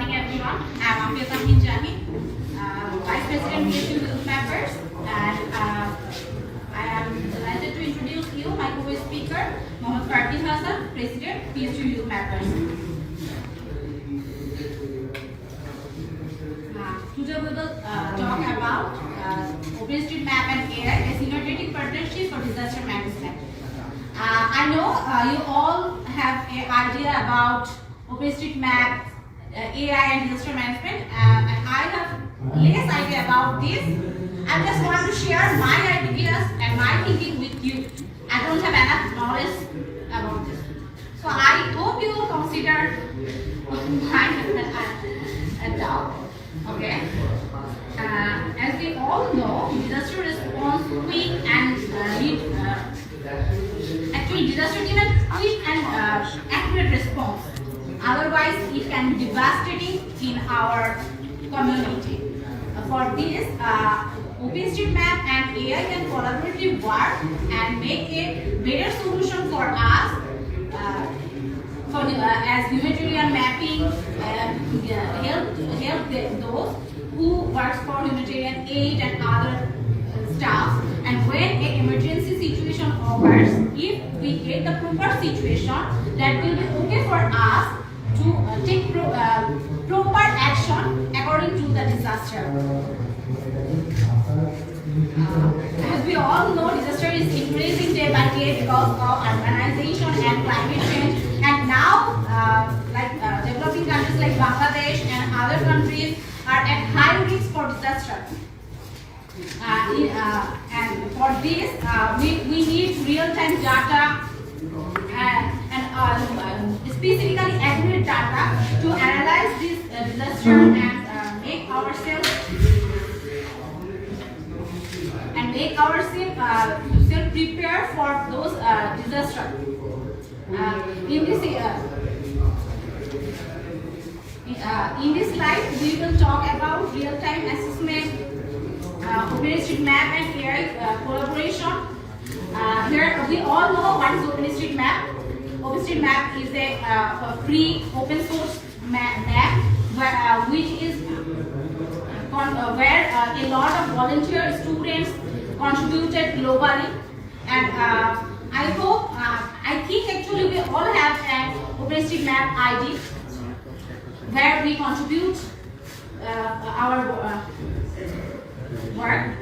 morning, everyone. I'm Vice President PSU Youth Mappers, and I am delighted to introduce you my co-speaker, Mohammed Farkin Hassan, President PSU Youth Mappers. Today we will talk about OpenStreetMap and AI, a synergistic partnership for disaster management. I know you all have an idea about OpenStreetMap, AI and disaster management, and I have less idea about this. I just want to share my ideas and my thinking with you. I don't have enough knowledge about this. So I hope you will consider my talk. Okay. As we all know, disaster response quick and disaster demand quick and accurate response. Otherwise, it can be devastating in our community. For this, OpenStreetMap and AI can collaboratively work and make a better solution for us. As humanitarian mapping help those who works for humanitarian aid and other stuff. And when an emergency situation occurs, if we get the proper situation, that will be okay for us to take proper action according to the disaster. As we all know, disaster is increasing day by day because of urbanization and climate change. And now, developing countries like Bangladesh and other countries are at high risk for disaster. And for this, we need real-time data and specifically accurate data to analyze this disaster and make ourselves self-prepare for those disasters. In this slide, we will talk about real-time assessment, OpenStreetMap and AI collaboration. Here we all know what is OpenStreetMap. OpenStreetMap is a free open source map where a lot of volunteer students contributed globally, and I think actually we all have an OpenStreetMap ID where we contribute our work.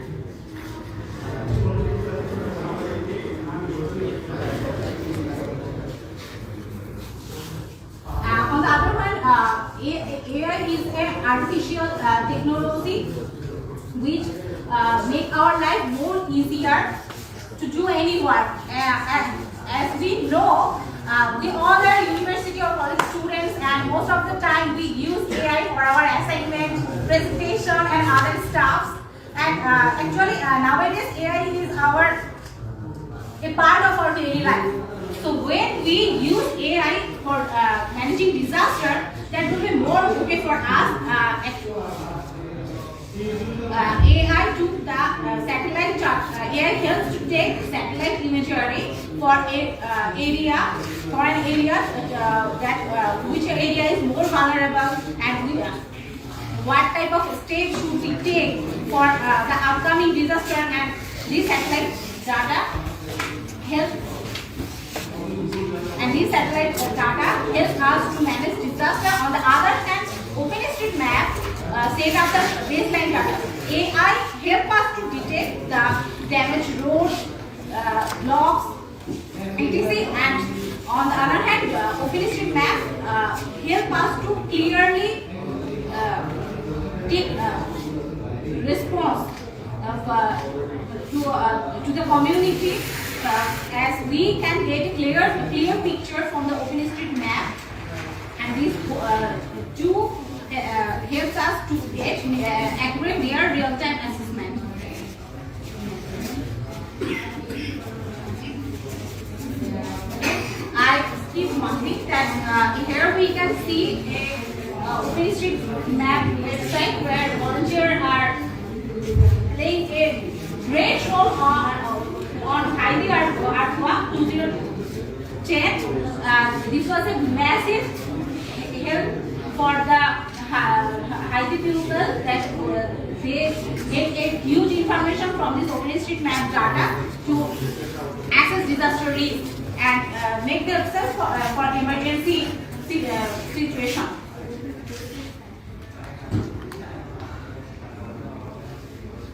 On the other hand, AI is an artificial technology which make our life more easier to do any work. As we know, we all are university or college students, and most of the time we use AI for our assignment, presentation, and other stuff. And actually, nowadays AI is a part of our daily life. So when we use AI for managing disaster, that will be more okay for us. AI took the satellite chart. AI helps to take satellite imagery for an area which area is more vulnerable, and what type of steps should we take for the upcoming disaster. And this satellite data helps. And this satellite data helps us to manage disaster. On the other hand, OpenStreetMap set up the baseline data. AI help us to detect the damaged roads, blocks, etc. And on the other hand, OpenStreetMap help us to clearly take response to the community, as we can get a clear picture from the OpenStreetMap, and these two helps us to get accurate near real-time assessment. I skip one thing, that here we can see a OpenStreetMap website where volunteers are playing a great role on Heidi Artwa 2010. This was a massive help for the people that they get huge information from this OpenStreetMap data to assess disaster risk and make themselves for emergency situation.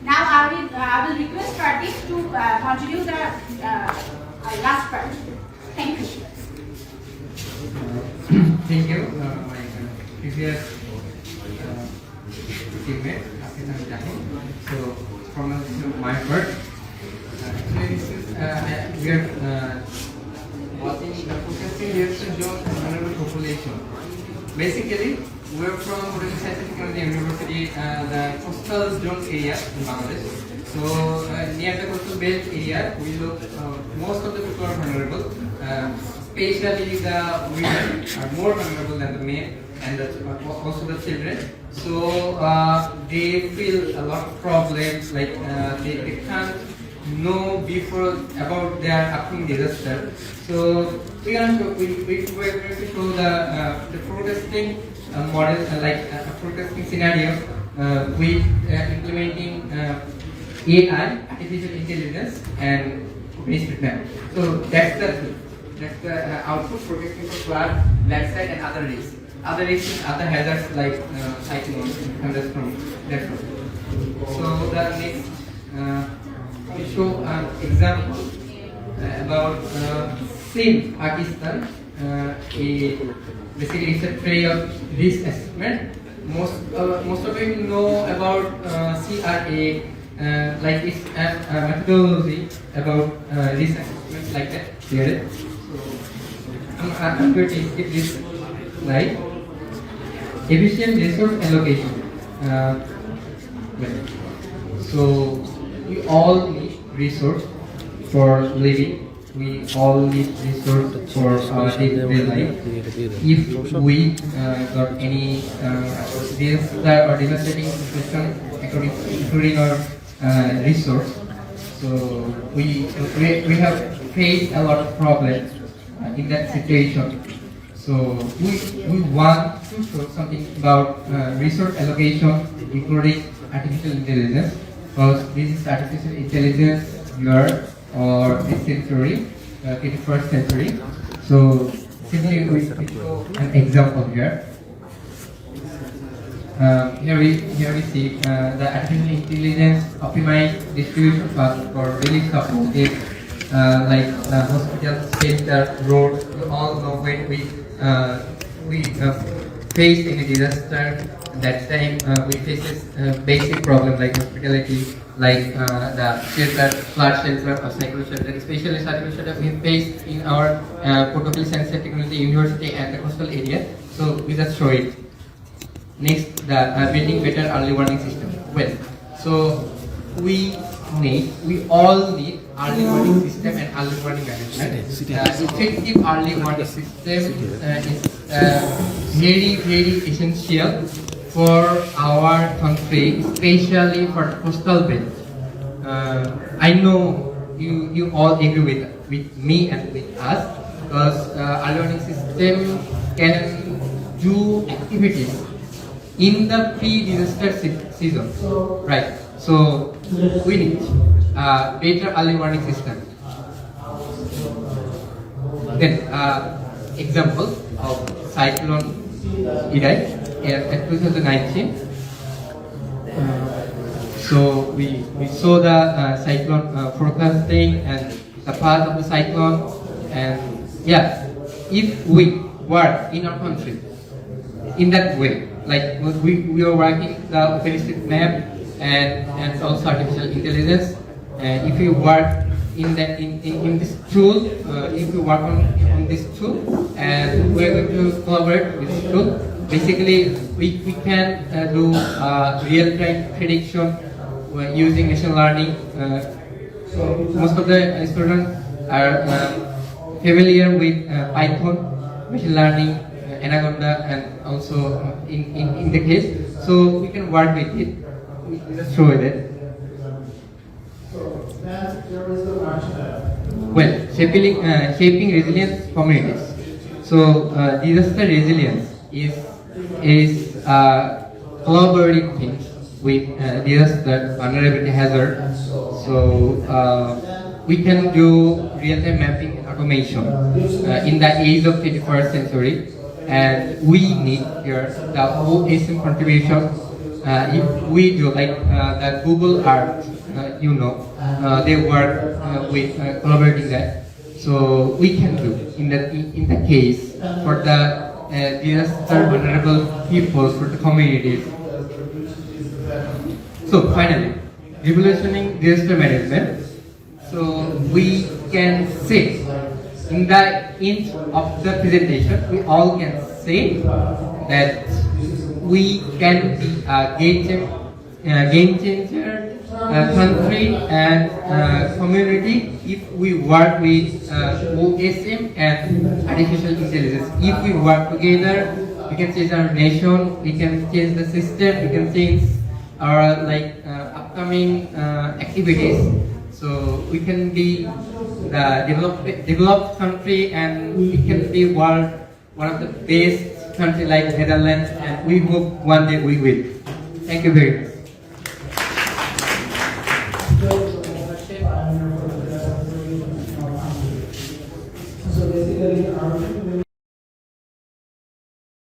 Now I will request Pratik to continue the last part. Thank you. Thank you, my previous teammate, Afitan Jahin. So, from my part, actually this is, we are watching the focusing reaction zone and vulnerable population. Basically, we are from Synergistic University, the coastal zone area in Bangladesh. So, near the coastal belt area, we look, most of the people are vulnerable. Especially the women are more vulnerable than the men and also the children. So they feel a lot of problems, like they can't know before about their upcoming disaster. So we are going to show the forecasting model, like a forecasting scenario with implementing AI, artificial intelligence, and OpenStreetMap. So that's the output protecting for flood, landslide, and other risks. Other risks and other hazards like cyclones, thunderstorms. That's all. So the next, we show an example about same Pakistan. Basically, it's a tray of risk assessment. Most of you know about CRA, like it's a methodology about risk assessment like that. Here. I'm going to skip this slide. Efficient resource allocation. So we all need resource for living. We all need resource for our day-to-day life. If we got any disaster or devastating situation, including our resource, so we have faced a lot of problems in that situation. So we want to show something about resource allocation, including artificial intelligence, because this is artificial intelligence here or this century, 21st century. So simply we show an example here. Here we see the artificial intelligence optimized distribution path for relief support. Like hospital, shelter, road. You all know when we face any disaster. That time we face basic problem like hospitality, like the shelter, flood shelter or cyclone shelter. Especially cyclone shelter we face in our Portfolio Science and Technology University and the coastal area. So we just show it. Next, the building better early warning system. Well, so we all need early warning system and early warning management. Effective early warning system is very essential for our country, especially for coastal belt. I know you all agree with me and with us, because early warning system can do activities in the pre-disaster season, right? So we need better early warning system. Then example of cyclone Idai in 2019. So we saw the cyclone forecasting and the path of the cyclone, and yeah, if we work in our country in that way, like we are working the OpenStreetMap and also artificial intelligence, and if you work in this tool, if you work on this tool, and we are going to collaborate with this tool, basically we can do real-time prediction using machine learning. So most of the students are familiar with Python, machine learning, Anaconda, and also in the case, so we can work with it. We just show it. Well, shaping resilient communities. So disaster resilience is collaborating with disaster vulnerability hazard. So we can do real-time mapping and automation in the age of 21st century, and we need here the OSM contribution. If we do like the Google Earth, they work with collaborating that. So we can do in the case for the disaster vulnerable people, for the communities. So finally, revolutioning disaster management. So we can say in the end of the presentation, we all can say that we can be a game changer country and community if we work with OSM and artificial intelligence. If we work together, we can change our nation, we can change the system, we can change our upcoming activities. So we can be the developed country, and we can be one of the best country like Netherlands, and we hope one day we will. Thank you very much. So basically,